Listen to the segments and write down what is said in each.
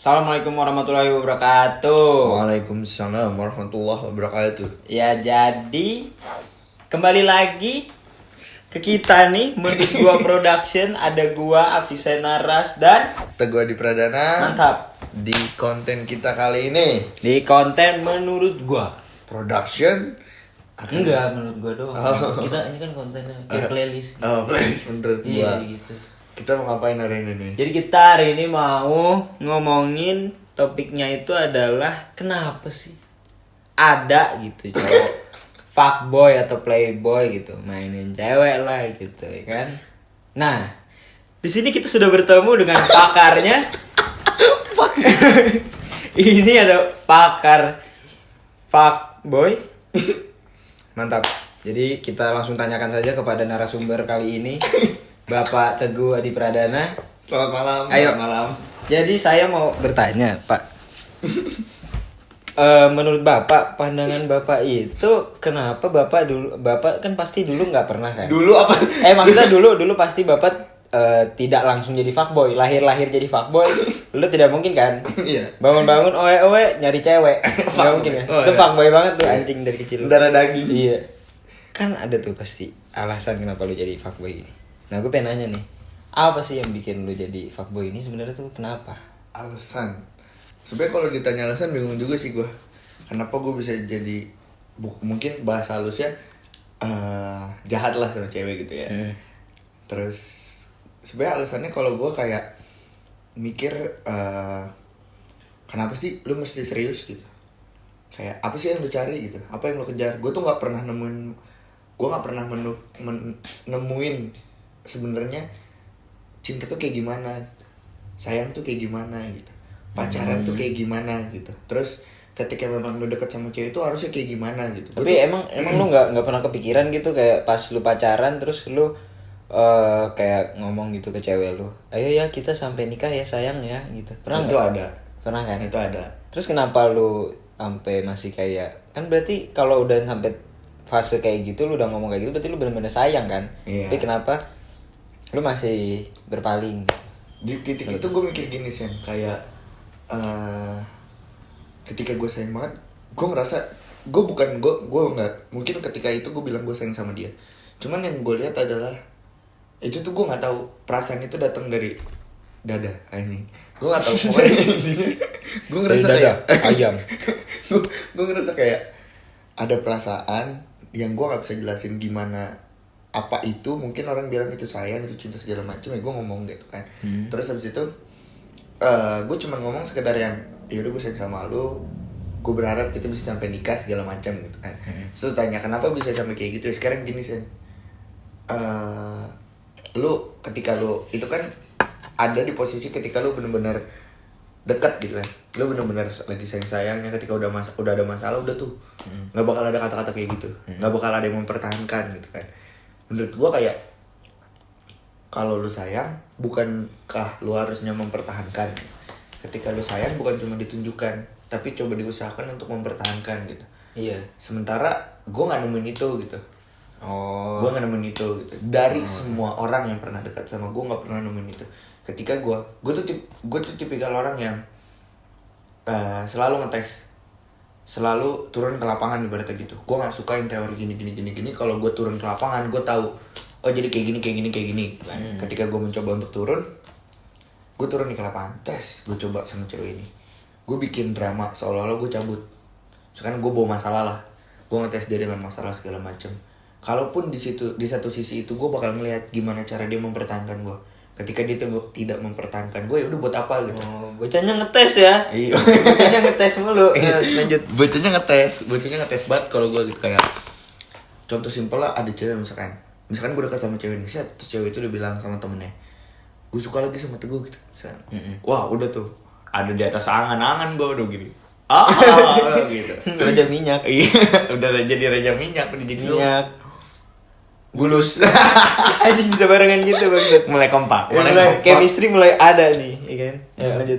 Assalamualaikum warahmatullahi wabarakatuh. Waalaikumsalam warahmatullahi wabarakatuh. Ya jadi kembali lagi ke kita nih menurut gua production. Ada gua Afisena Ras dan Teguh Adi Pradana. mantap Di konten kita kali ini di konten menurut gua. production akan Enggak menurut gua doang. Kita ini kan kontennya kayak playlist. playlist menurut Iya gua. gitu. Kita mau ngapain hari ini nih? Jadi kita hari ini mau ngomongin topiknya itu adalah kenapa sih ada gitu cowok fuckboy atau playboy gitu mainin cewek lah gitu ya kan. Nah, di sini kita sudah bertemu dengan pakarnya. Ini ada pakar fuckboy. Mantap. Jadi kita langsung tanyakan saja kepada narasumber kali ini. Bapak Teguh Adi Pradana. Selamat malam. Ayo. Selamat malam. Jadi saya mau bertanya, Pak. Menurut Bapak, pandangan Bapak itu kenapa Bapak kan pasti dulu nggak pernah kan? Dulu apa? Maksudnya dulu pasti Bapak tidak langsung jadi fuckboy, lahir jadi fuckboy, lu tidak mungkin kan? Iya. Bangun-bangun oe nyari cewek. Nggak mungkin kan? Oh, Itu iya. fuckboy banget tuh anjing dari kecil. Darah daging. Iya. Kan ada tuh pasti alasan kenapa lu jadi fuckboy ini. Nah, gue pengen nanya nih. Apa sih yang bikin lu jadi fuckboy ini sebenarnya tuh kenapa? Alasan. Sebenarnya kalau ditanya alasan bingung juga sih gua. Kenapa gue bisa jadi mungkin bahasa halusnya jahat lah sama cewek gitu ya. Terus sebenarnya alasannya kalau gue kayak mikir kenapa sih lu mesti serius gitu. Kayak apa sih yang lu cari gitu? Apa yang lu kejar? Gue tuh nggak pernah nemuin sebenarnya cinta tuh kayak gimana, sayang tuh kayak gimana gitu, pacaran tuh kayak gimana gitu. Terus ketika memang lu deket sama cewek itu harusnya kayak gimana gitu. Tapi emang lu nggak pernah kepikiran gitu kayak pas lu pacaran terus lu kayak ngomong gitu ke cewek lu, ayo ya kita sampai nikah ya sayang ya gitu. Pernah itu nggak? ada. Pernah kan? Itu ada. Terus kenapa lu sampai masih kayak kan berarti kalau udah sampai fase kayak gitu lu udah ngomong kayak gitu berarti lu benar-benar sayang kan? Iya. Tapi kenapa lu masih berpaling? Di titik itu gue mikir gini Sen, kayak ketika gue sayang banget, gue ngerasa gue nggak mungkin ketika itu gue bilang gue sayang sama dia. Cuman yang gue lihat adalah itu tuh gue nggak tahu perasaan itu datang dari dada anjing. Gue nggak tahu pokoknya intinya gue ngerasa Dari dada, kayak ayam. gue ngerasa kayak ada perasaan yang gue nggak bisa jelasin gimana apa itu. Mungkin orang bilang itu sayang, itu cinta segala macam ya, gue ngomong gitu kan. Terus habis itu gue cuma ngomong sekedar yang yaudah gue sayang sama lu, gue berharap kita bisa sampai nikah segala macam gitu kan. Terus tanya kenapa bisa sampai kayak gitu. Sekarang gini Sen, lu ketika lu itu kan ada di posisi ketika lu bener-bener dekat gitu kan, lu bener-bener lagi sayang-sayangnya. Ketika udah ada masalah udah tuh nggak bakal ada kata-kata kayak gitu, nggak bakal ada yang mempertahankan gitu kan. Menurut gua kayak kalau lu sayang bukankah lu harusnya mempertahankan? Ketika lu sayang bukan cuma ditunjukkan tapi coba diusahakan untuk mempertahankan gitu. Iya. Sementara gua nggak nemuin itu gitu. Oh. Gue gak nemuin itu gitu. Dari semua orang yang pernah dekat sama gue gak pernah nemuin itu. Ketika gue tuh tipikal orang yang selalu ngetes, selalu turun ke lapangan ibaratnya gitu. Gue gak suka yang teori gini. Kalau gue turun ke lapangan gue tahu oh jadi kayak gini. Ketika gue mencoba untuk turun, gue turun di ke lapangan, tes, gue coba sama cewek ini, gue bikin drama seolah-olah gue cabut. Sekarang gue bawa masalah lah, gue ngetes dia dengan masalah segala macem. Kalaupun di satu sisi itu gue bakal ngelihat gimana cara dia mempertahankan gue. Ketika dia tidak mempertahankan gue, ya udah buat apa gitu. Oh, bocahnya ngetes ya. Iya. Bocahnya ngetes mulu. Lanjut. Bocahnya ngetes banget kalau gue gitu. Kayak contoh simpel lah, ada cewek misalkan gue dekat sama cewek ini, terus cewek itu udah bilang sama temennya, gue suka lagi sama Teguh gitu misalkan. Wah udah tuh ada di atas angan-angan gue udah gini. Gitu. Raja minyak. Iya, udah jadi raja minyak, udah jadi Minyak. Bulus. Anjing bisa barengan gitu banget. Mulai kompak. Chemistry mulai ada nih, ya kan? Ya lanjut.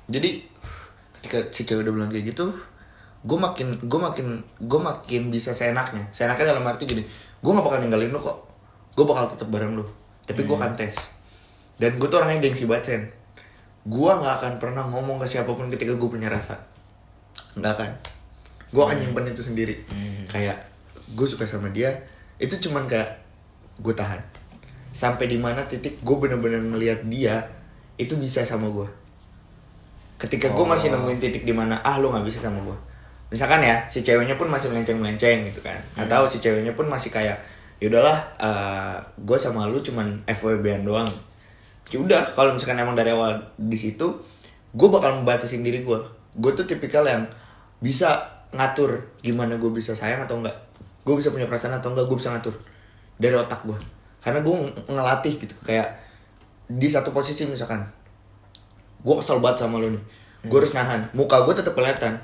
Jadi ketika si cewek udah bilang kayak gitu, gue makin bisa seenaknya. Seenaknya dalam arti gini, gue gak bakal ninggalin lu kok. Gue bakal tetap bareng lu. Tapi gue akan tes. Dan gue tuh orangnya gengsi banget Sen. gue nggak akan pernah ngomong ke siapapun ketika gue punya rasa, nggak akan. Gue akan nyimpen itu sendiri. Kayak gue suka sama dia, itu cuman kayak gue tahan sampai di mana titik gue bener-bener ngelihat dia itu bisa sama gue. Ketika gue masih nemuin titik di mana lu nggak bisa sama gue, misalkan ya si ceweknya pun masih melenceng gitu kan, atau si ceweknya pun masih kayak yaudahlah, gue sama lu cuman FWB-an doang. Ya udah, kalau misalkan emang dari awal di situ, gue bakal membatasin diri gue. Gue tuh tipikal yang bisa ngatur gimana gue bisa sayang atau enggak, gue bisa punya perasaan atau enggak, gue bisa ngatur dari otak gue. Karena gue ngelatih gitu, kayak di satu posisi misalkan gue kesel banget sama lu nih, gue harus nahan, muka gue tetap kelihatan,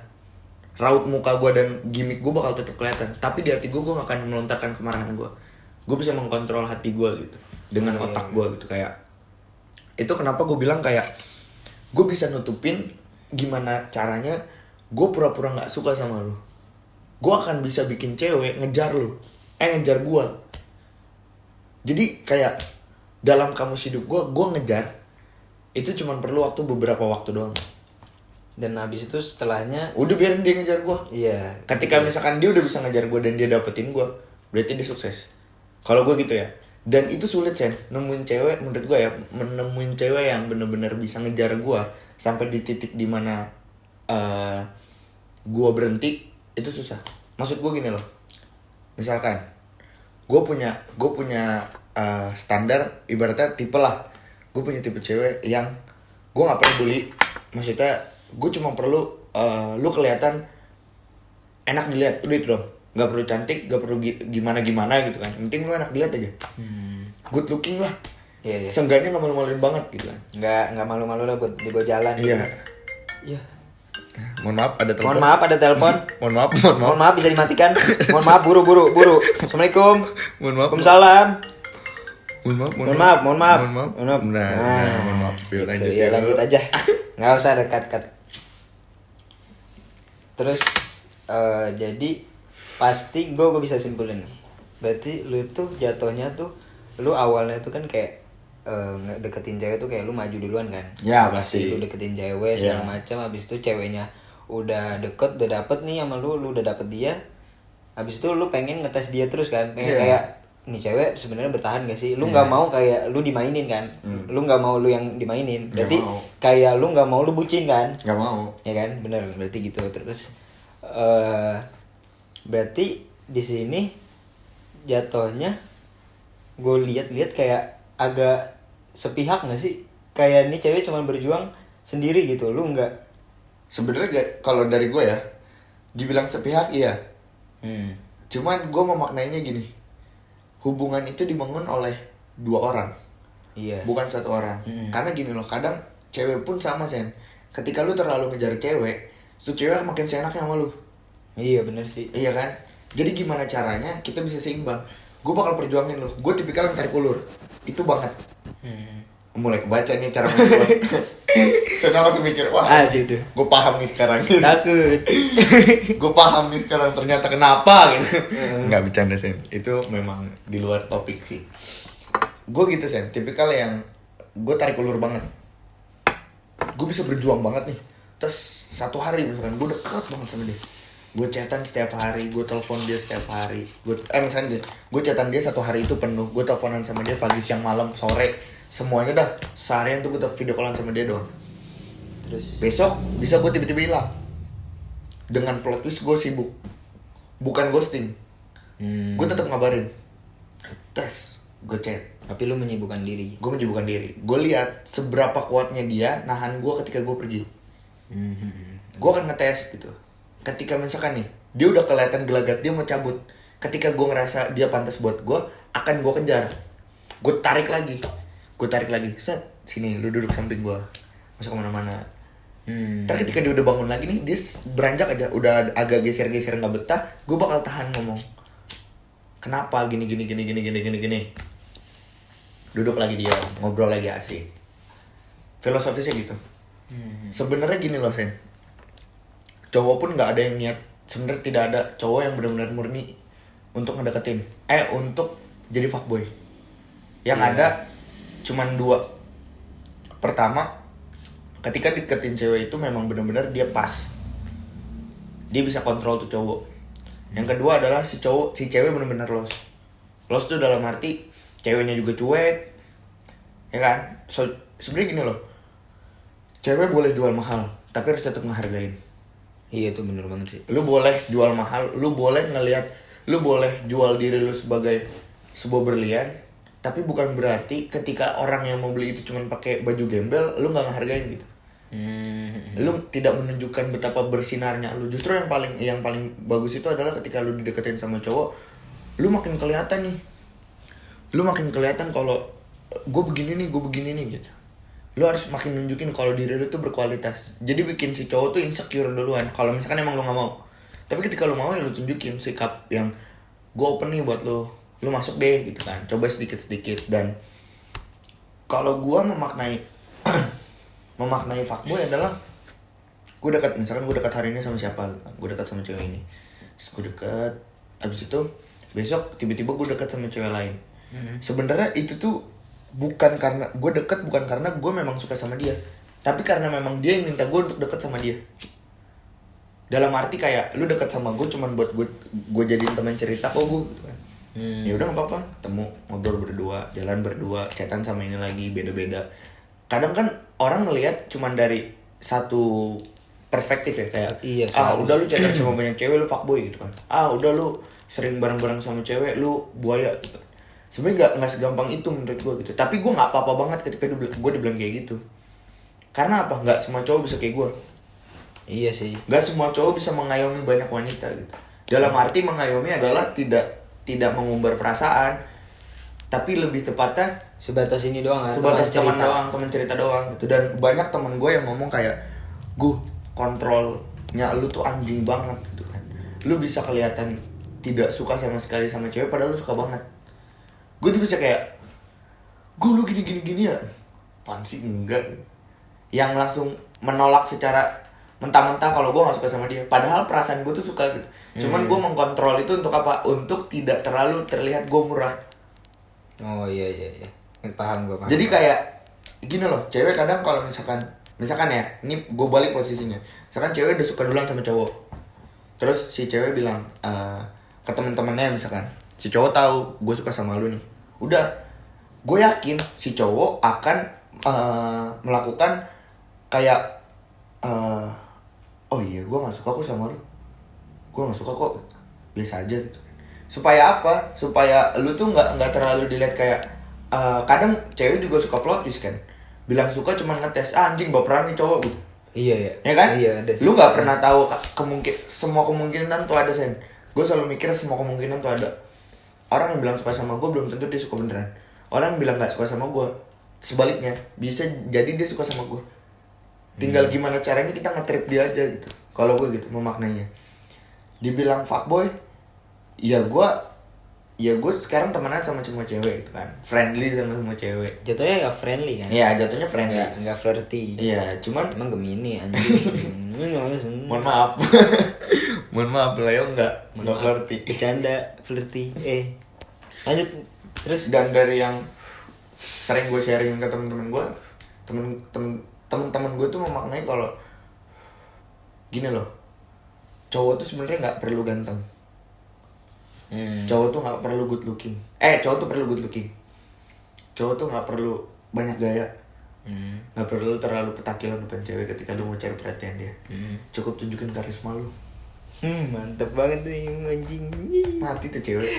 raut muka gue dan gimmick gue bakal tetap kelihatan, tapi di hati gue gak akan melontarkan kemarahan gue. Gue bisa mengkontrol hati gue gitu dengan otak gue gitu. Kayak itu kenapa gue bilang kayak gue bisa nutupin gimana caranya gue pura-pura gak suka sama lu. Gue akan bisa bikin cewek ngejar lu, ngejar gue. Jadi kayak dalam kamus hidup gue ngejar itu cuma perlu beberapa waktu doang. Dan habis itu setelahnya Udah biarin dia ngejar gue. iya. Ketika misalkan dia udah bisa ngejar gue dan dia dapetin gue, berarti dia sukses. Kalau gue gitu ya. Dan itu sulit Sen, nemuin cewek menurut gue ya, menemuin cewek yang bener-bener bisa ngejar gue sampai di titik dimana gue berhenti, itu susah. Maksud gue gini loh, misalkan gue punya standar, ibaratnya tipe lah. Gue punya tipe cewek yang gue nggak peduli, maksudnya gue cuma perlu lu kelihatan enak dilihat, udah itu dong. Gak perlu cantik, gak perlu gimana gitu kan. Yang penting lu enak dilihat aja. Good looking lah. Iya. Seenggaknya gak malu-maluin banget gitu kan. Nggak malu-malu lah buat dibawa jalan. Iya. Iya. Mohon maaf ada telepon. Mohon maaf ada telepon. Mohon maaf bisa dimatikan. Mohon maaf buru. Assalamualaikum. Mohon maaf. Waalaikumsalam. Mohon maaf. Mohon maaf. Nah, mohon maaf. Yuk, lanjut Ya lanjut aja. Nggak usah ada cut. Terus jadi pasti gue bisa simpulin nih. Berarti lu tuh jatuhnya tuh, lu awalnya tuh kan kayak deketin cewek tuh kayak lu maju duluan kan. Ya pasti. Lu deketin cewek segala macam, habis itu ceweknya udah deket, udah dapet nih sama lu udah dapet dia. Habis itu lu pengen ngetes dia terus kan, pengen kayak nih cewek sebenarnya bertahan gak sih? Lu nggak mau kayak lu dimainin kan? Lu nggak mau lu yang dimainin. Berarti kayak lu nggak mau lu bucin kan? Gak mau. Ya kan, bener. Berarti gitu. Terus berarti di sini jatuhnya gue lihat kayak agak sepihak nggak sih? Kayak nih cewek cuma berjuang sendiri gitu, lu nggak? Sebenarnya kalau dari gue ya, dibilang sepihak iya. Cuman gue memaknainya gini, hubungan itu dibangun oleh dua orang, bukan satu orang. Karena gini loh, kadang cewek pun sama Sen. Ketika lu terlalu ngejar cewek, tuh cewek makin seenaknya sama lu. Iya bener sih. Iya kan? Jadi gimana caranya kita bisa seimbang? Gue bakal perjuangin lo. Gue tipikal yang tarik ulur. Itu banget. Mulai kebaca nih cara main gue. Saya langsung mikir, wah gue paham nih sekarang. Takut. Gue paham nih sekarang ternyata kenapa gitu. Nggak bercanda Sen. Itu memang di luar topik sih. Gue gitu Sen. Tipikal yang gue tarik ulur banget. Gue bisa berjuang banget nih. Terus satu hari misalkan gue deket banget sama dia, gue chatan setiap hari, gue telepon dia setiap hari. Misalnya gue chatan dia satu hari itu penuh, gue teleponan sama dia pagi, siang, malam, sore, semuanya dah. Seharian tuh gue video callan sama dia doang. Terus besok bisa gue tiba-tiba hilang dengan plot twist gue sibuk, bukan ghosting. Gue tetap ngabarin, tes gue chat. Tapi lu menyibukkan diri. Gue menyibukkan diri. Gue lihat seberapa kuatnya dia nahan gue ketika gue pergi. Gue akan ngetes gitu. Ketika misalkan nih dia udah kelihatan gelagat, dia mau cabut, ketika gue ngerasa dia pantas buat gue, akan gue kejar. Gue tarik lagi, set sini lu duduk samping gue, masuk kemana-mana. Ntar ketika dia udah bangun lagi nih, dia beranjak aja udah agak geser-geser nggak betah, gue bakal tahan ngomong, kenapa gini. Duduk lagi dia, ngobrol lagi asik. Filosofisnya gitu. Sebenarnya gini loh Sen, cowok pun nggak ada yang niat, sebenarnya tidak ada cowok yang benar-benar murni untuk ngedeketin, untuk jadi fuckboy. Yang ada cuman dua. Pertama, ketika deketin cewek itu memang benar-benar dia pas, dia bisa kontrol tuh cowok. Yang kedua adalah si cewek benar-benar los tuh dalam arti ceweknya juga cuek, ya kan? So sebenarnya gini loh, cewek boleh jual mahal tapi harus tetap ngehargain. Iya itu bener banget sih. Lu boleh jual mahal, lu boleh jual diri lu sebagai sebuah berlian, tapi bukan berarti ketika orang yang mau beli itu cuma pakai baju gembel, lu nggak ngehargain gitu. Lu tidak menunjukkan betapa bersinarnya lu. Justru yang paling bagus itu adalah ketika lu dideketin sama cowok, lu makin kelihatan nih. Lu makin kelihatan kalau gue begini nih gitu. Lu harus makin nunjukin kalau diri lu tuh berkualitas. Jadi bikin si cowok tuh insecure duluan kalau misalkan emang lu gak mau. Tapi ketika lu mau ya lu tunjukin sikap yang gue open nih buat lu masuk deh gitu kan. Coba sedikit-sedikit. Dan kalau gue memaknai fuckboy adalah misalkan gue dekat hari ini sama siapa, gue dekat sama cewek ini, terus gue dekat, abis itu besok tiba-tiba gue dekat sama cewek lain. Sebenarnya itu tuh bukan karena gue deket, bukan karena gue memang suka sama dia, tapi karena memang dia yang minta gue untuk deket sama dia. Dalam arti kayak lu deket sama gue cuman buat gue jadiin teman cerita kok gue gitu kan. Ya udah nggak apa-apa, ketemu ngobrol berdua, jalan berdua, chatan sama ini lagi, beda-beda. Kadang kan orang ngelihat cuman dari satu perspektif ya, kayak iya, udah lu chatan sama banyak cewek lu fuckboy gitu kan. Udah lu sering bareng-bareng sama cewek lu buaya gitu. Sebenarnya nggak segampang itu menurut gue gitu. Tapi gue nggak apa-apa banget ketika gue dibilang kayak gitu. Karena apa? Nggak semua cowok bisa kayak gue. Iya sih. Nggak semua cowok bisa mengayomi banyak wanita gitu. Dalam arti mengayomi adalah tidak mengumbar perasaan, tapi lebih tepatnya sebatas ini doang kan. Sebatas teman cerita doang gitu. Dan banyak teman gue yang ngomong kayak, "Gue kontrolnya lu tuh anjing banget gitu kan. Lu bisa kelihatan tidak suka sama sekali sama cewek padahal lu suka banget." Gue tuh bisa kayak, gue lu gini ya, apaan sih, enggak. Yang langsung menolak secara mentah-mentah kalau gue gak suka sama dia. Padahal perasaan gue tuh suka gitu. Cuman gue mengkontrol itu untuk apa? Untuk tidak terlalu terlihat gue murah. Oh iya. Paham gue. Jadi kayak gini loh, cewek kadang kalau misalkan ya, ini gue balik posisinya. Misalkan cewek udah suka duluan sama cowok, terus si cewek bilang ke teman-temannya misalkan, si cowok tahu gue suka sama lu nih. Udah, gue yakin si cowok akan melakukan kayak oh iya gue nggak suka kok sama lu, gue nggak suka kok, biasa aja gitu. Supaya apa? Supaya lu tuh nggak terlalu dilihat kayak kadang cewek juga suka plot twist kan, bilang suka cuman ngetes, anjing baperan nih cowok gitu. Iya. Ya kan? Iya, ada sih. Lu nggak pernah tahu semua kemungkinan tuh ada, Sen. Gue selalu mikir semua kemungkinan tuh ada. Orang yang bilang suka sama gue belum tentu dia suka beneran. Orang yang bilang gak suka sama gue, sebaliknya bisa jadi dia suka sama gue. Tinggal gimana caranya kita nge-treat dia aja gitu. Kalau gue gitu memaknainya. Dibilang fuckboy, ya gue sekarang temenan sama semua cewek gitu kan, friendly sama semua cewek. Jatuhnya gak friendly kan? Iya, jatuhnya friendly. Nggak flirty. Iya, cuman emang Gemini anjing. mohon maaf. Mohon maaf lah ya, enggak flirty. Bercanda flirty. Lanjut terus. Dan dari yang sering gue sharing ke temen-temen gue, temen-temen gue tuh memaknai kalau gini loh, cowok tuh sebenarnya nggak perlu ganteng. Cowok tuh nggak perlu good looking. Cowok tuh perlu good looking. Cowok tuh nggak perlu banyak gaya. Nggak perlu terlalu petakilan depan cewek ketika lu mau cari perhatian dia. Cukup tunjukin karisma lu. Mantep banget nih anjing. Mati tuh cewek.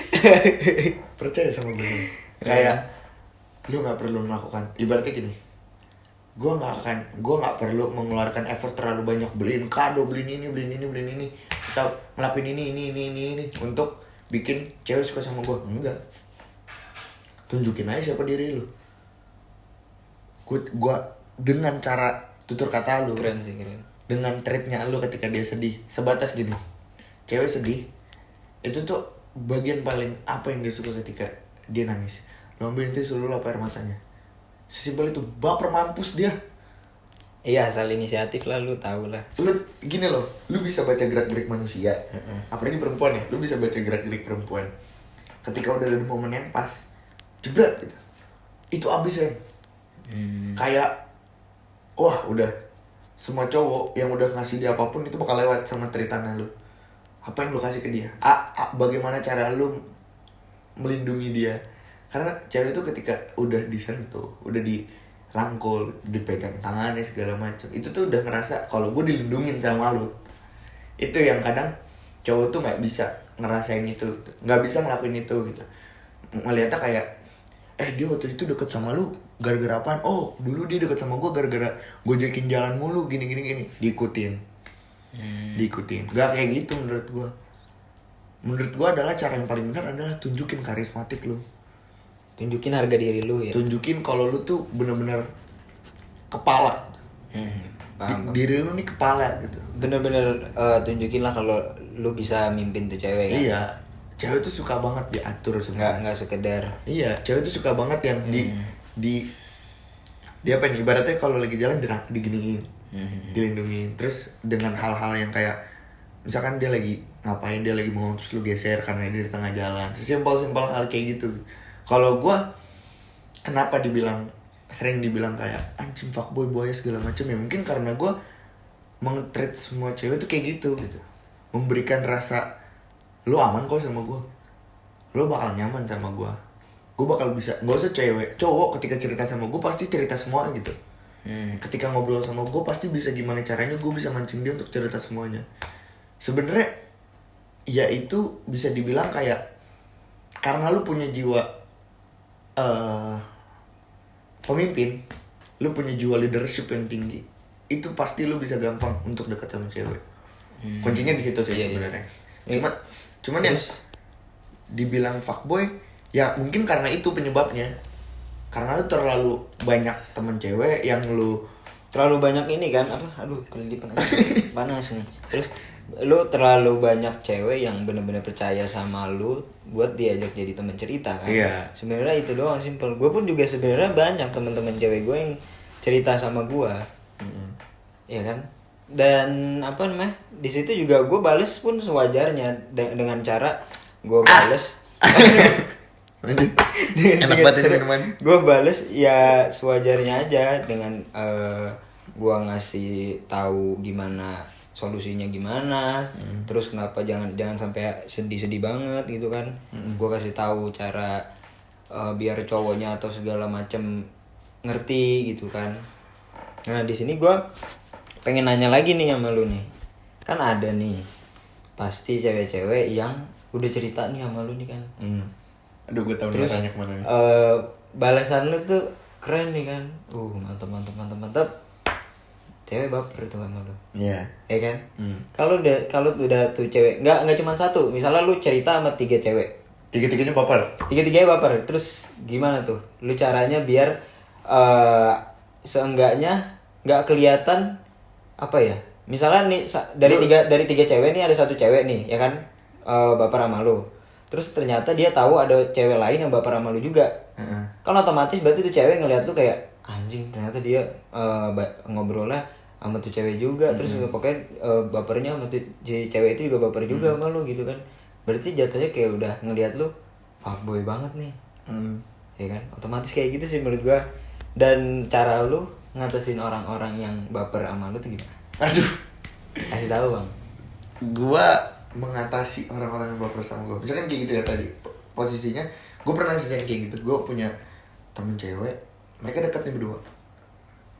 Percaya sama gue. Kayak lu nggak perlu melakukan, ibaratnya gini, gue nggak perlu mengeluarkan effort terlalu banyak, beliin kado, beliin ini atau ngelakuin ini untuk bikin cewek suka sama gue. Enggak, tunjukin aja siapa diri lu. Gue dengan cara tutur kata lu, Keren sih, keren. dengan treatnya lu ketika dia sedih, sebatas gini, cewek sedih itu tuh bagian paling apa yang dia suka ketika dia nangis. Lu ambilin tisu, lu lap air matanya, sesimpel itu. Baper mampus dia. Iya, asal inisiatif lah, lu tau lah. Lu gini loh, lu bisa baca gerak-gerik manusia, apalagi perempuan ya, lu bisa baca gerak-gerik perempuan. Ketika udah ada momen yang pas, jebret gitu, itu abis ya. Kayak wah udah semua cowok yang udah ngasih dia apapun itu bakal lewat sama treatment lu. Apa yang lu kasih ke dia? Bagaimana cara lu melindungi dia? Karena cewek itu ketika udah disentuh, udah dirangkul, dipegang tangannya segala macam, itu tuh udah ngerasa kalau gue dilindungin sama lu. Itu yang kadang cowok tuh nggak bisa ngerasain itu, nggak bisa ngelakuin itu gitu. Melihatnya kayak dia waktu itu deket sama lu gara-gara apaan? Oh dulu dia deket sama gue gara-gara gojekin jalan mulu gini diikutin. Gak kayak gitu menurut gue adalah cara yang paling benar adalah tunjukin karismatik lu, Tunjukin harga diri lu ya. tunjukin kalau lu tuh bener-bener kepala gitu. Paham. Diri lu nih kepala gitu. Bener-bener tunjukin lah kalau lu bisa mimpin tuh cewek kan. Iya, cewek tuh suka banget diatur semua. Nggak sekedar. Iya, cewek tuh suka banget yang di apa nih? Ibaratnya kalau lagi jalan diginiin, dilindungi. Terus dengan hal-hal yang kayak misalkan dia lagi ngapain, dia lagi bengong terus lu geser karena dia di tengah jalan. Sesimpel-simpel hal kayak gitu. Kalau gua kenapa sering dibilang kayak anjing fuckboy boy segala macam ya, mungkin karena gua meng-treat semua cewek tuh kayak gitu. Memberikan rasa lu aman kok sama gua, lu bakal nyaman sama gua bakal bisa, nggak usah cowok ketika cerita sama gue pasti cerita semua gitu. Ketika ngobrol sama gue pasti bisa gimana caranya gue bisa mancing dia untuk cerita semuanya. Sebenarnya ya itu bisa dibilang kayak karena lu punya jiwa pemimpin, lu punya jiwa leadership yang tinggi, itu pasti lu bisa gampang untuk dekat sama cewek. Kuncinya di situ sih sebenarnya. Cuman yang dibilang fuckboy ya mungkin karena itu penyebabnya. Karena lu terlalu banyak temen cewek yang lu Terlalu banyak ini kan apa? Aduh, kelilipan aja. Panas nih. Terus lu terlalu banyak cewek yang benar-benar percaya sama lu buat diajak jadi teman cerita kan. Iya. Sebenarnya itu doang simpel. Gue pun juga sebenarnya banyak teman-teman cewek gue yang cerita sama gue. Iya kan? Dan apa namanya? Di situ juga gue bales pun sewajarnya dengan cara gue bales. enak banget ini minuman. Gue bales ya sewajarnya aja dengan gue ngasih tahu gimana solusinya gimana, terus kenapa jangan sampai sedih banget gitu kan. Gue kasih tahu cara biar cowoknya atau segala macem ngerti gitu kan. Nah di sini gue pengen nanya lagi nih sama lu nih, kan ada nih pasti cewek-cewek yang udah cerita nih sama lu nih kan. Aduh gue tau nih tanya kemana nih. Balasan lu tuh keren nih kan. Mantap. Cewek baper tuh sama lu. Iya. Ya kan? Kalau udah tuh cewek, nggak cuma satu. Misalnya lu cerita sama 3 cewek. Tiga-tiganya baper. Tiga-tiganya baper. Terus gimana tuh? Lu caranya biar seenggaknya nggak kelihatan apa ya? Misalnya nih dari tiga cewek nih ada 1 cewek nih, ya kan? Baper sama lu. Terus ternyata dia tahu ada cewek lain yang baper sama lu juga. Kan otomatis berarti tuh cewek ngeliat lu kayak anjing, ternyata dia ngobrolnya sama tuh cewek juga. Terus pokoknya bapernya sama tuh cewek itu juga baper juga sama lu gitu kan. Berarti jatuhnya kayak udah ngeliat lu fuckboy banget nih. Ya kan? Otomatis kayak gitu sih menurut gua. Dan cara lu ngatasin orang-orang yang baper sama lu tuh gimana? Aduh. Kasih tahu, Bang. Gua mengatasi orang-orang yang baper sama gue. Misalkan kayak gitu ya tadi posisinya, gue pernah ngerasain kayak gitu. Gue punya temen cewek, mereka deket nih berdua,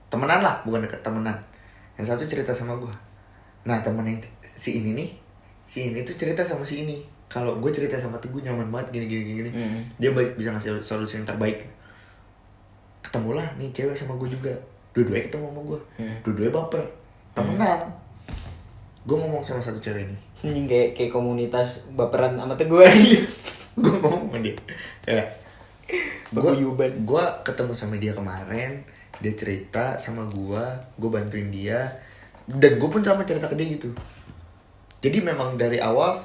temenan lah, bukan deket, temenan. Yang satu cerita sama gue. Nah temen yang si ini tuh cerita sama si ini. Kalau gue cerita sama Teguh nyaman banget gini. Dia bisa ngasih solusi yang terbaik. Ketemulah nih cewek sama gue juga. Dua-duanya ketemu sama gue. Dua-duanya baper. Temenan. Gue ngomong sama satu cewek ini. Anjing kayak komunitas baperan sama Teguh. Gue ngomong sama dia. Kayak Paguyuban. gue ketemu sama dia kemarin, dia cerita sama gue bantuin dia, dan gue pun sama cerita ke dia gitu. Jadi memang dari awal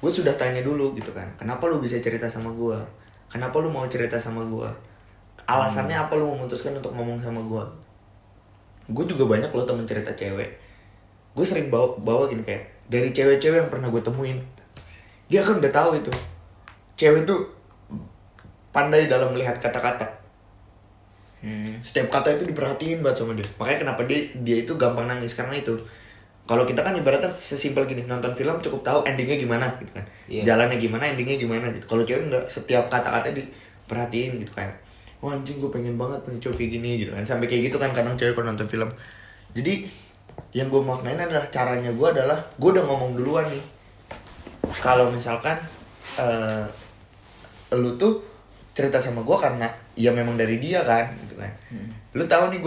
gue sudah tanya dulu gitu kan, kenapa lu bisa cerita sama gue, kenapa lu mau cerita sama gue, alasannya apa lu memutuskan untuk ngomong sama gue. Gue juga banyak loh temen cerita cewek, gue sering bawa gini kayak dari cewek-cewek yang pernah gue temuin, dia kan udah tahu itu cewek tuh pandai dalam melihat kata-kata. Setiap kata itu diperhatiin banget sama dia. Makanya kenapa dia itu gampang nangis karena itu. Kalau kita kan ibaratnya sesimpel gini, nonton film cukup tahu endingnya gimana gitu kan. Iya. Jalannya gimana, endingnya gimana gitu. Kalau cewek enggak, setiap kata-kata diperhatiin gitu kayak, wah anjing gue pengen banget punya cowok kayak gini gitu kan. Sampai kayak gitu kan kadang cewek kalau nonton film. Jadi yang gue maknain adalah caranya gue adalah gue udah ngomong duluan nih. Kalau misalkan lu tuh cerita sama gue karena ya memang dari dia kan gitu kan. Lu tahu nih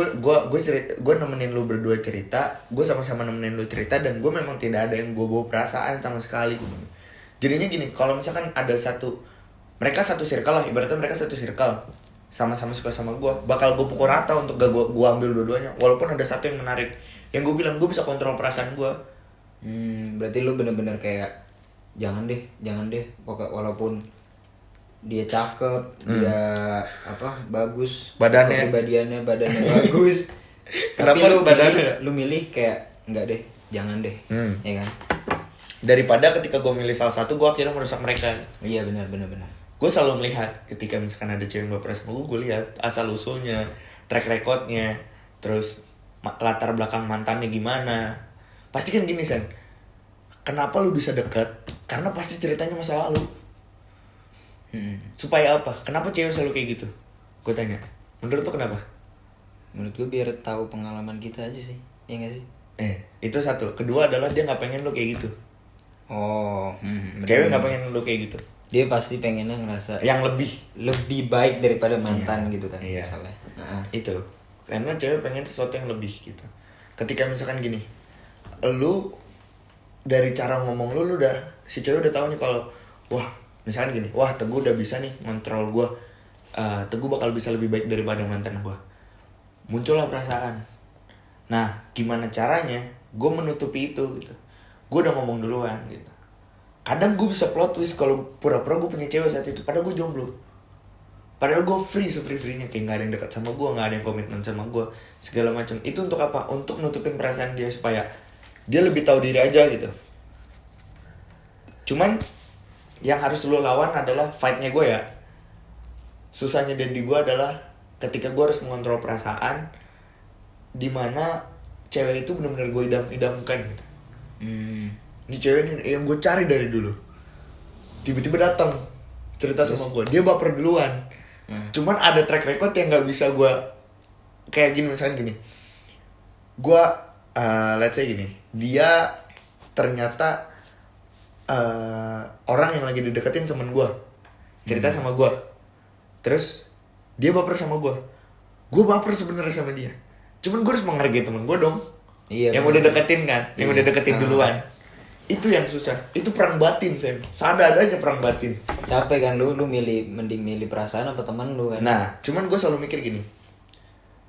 gue nemenin lu berdua cerita, gue sama-sama nemenin lu cerita dan gue memang tidak ada yang gue bawa perasaan sama sekali gitu. Jadinya gini, kalau misalkan ada mereka satu circle lah, ibaratnya mereka satu circle sama-sama suka sama gue, bakal gue pukul rata untuk gak gue ambil dua-duanya walaupun ada satu yang menarik. Yang gue bilang gue bisa kontrol perasaan gue. Berarti lu bener-bener kayak jangan deh pokok walaupun dia cakep, dia bagus, Badannya bagus. Kenapa Tapi harus badannya? Lu milih kayak enggak deh, jangan deh. Ya kan? Daripada ketika gue milih salah satu gue akhirnya merusak mereka. Iya benar. Gue selalu melihat ketika misalkan ada cewek yang baper sama gue lihat asal usulnya, track recordnya, terus latar belakang mantannya gimana. Pasti kan gini Sen, kenapa lu bisa dekat? Karena pasti ceritanya masa lalu. Supaya apa? Kenapa cewek selalu kayak gitu? Gue tanya. Menurut lu kenapa? Menurut gue biar tahu pengalaman kita aja sih, ya nggak sih? Itu satu. Kedua adalah dia nggak pengen lu kayak gitu. Cewek nggak pengen lu kayak gitu. Dia pasti pengennya ngerasa yang lebih baik daripada mantan gitu kan. Iya. Misalnya. Itu. Karena cewek pengen sesuatu yang lebih gitu. Ketika misalkan gini, lu dari cara ngomong lu udah si cewek udah tahu nih kalau wah misalkan gini, wah Teguh udah bisa nih ngontrol gue, Teguh bakal bisa lebih baik daripada mantan gue. Muncullah perasaan. Nah gimana caranya gue menutupi itu gitu. Gue udah ngomong duluan gitu. Kadang gue bisa plot twist kalau pura-pura gue punya cewek saat itu, padahal gue jomblo. Padahal gue free se-free-freenya, kayak gak ada yang dekat sama gue, gak ada yang komitmen sama gue, segala macam. Itu untuk apa? Untuk nutupin perasaan dia supaya dia lebih tahu diri aja gitu. Cuman yang harus lo lawan adalah fight-nya gue ya. Susahnya di gue adalah ketika gue harus mengontrol perasaan, dimana cewek itu benar-benar gue idam-idamkan gitu. Ini cewek ini yang gue cari dari dulu, tiba-tiba datang cerita sama gue, dia baper duluan. Cuman ada track record yang nggak bisa gue kayak gini. Misalnya gini, gue let's say gini, dia ternyata orang yang lagi dideketin temen gue cerita sama gue, terus dia baper sama gue baper sebenarnya sama dia. Cuman gue harus menghargai temen gue dong. Iya, yang udah deketin kan, yang udah deketin duluan. Itu yang susah, itu perang batin Sam, seadanya perang batin. Capek kan lu mending milih perasaan apa teman lu kan. Nah cuman gue selalu mikir gini,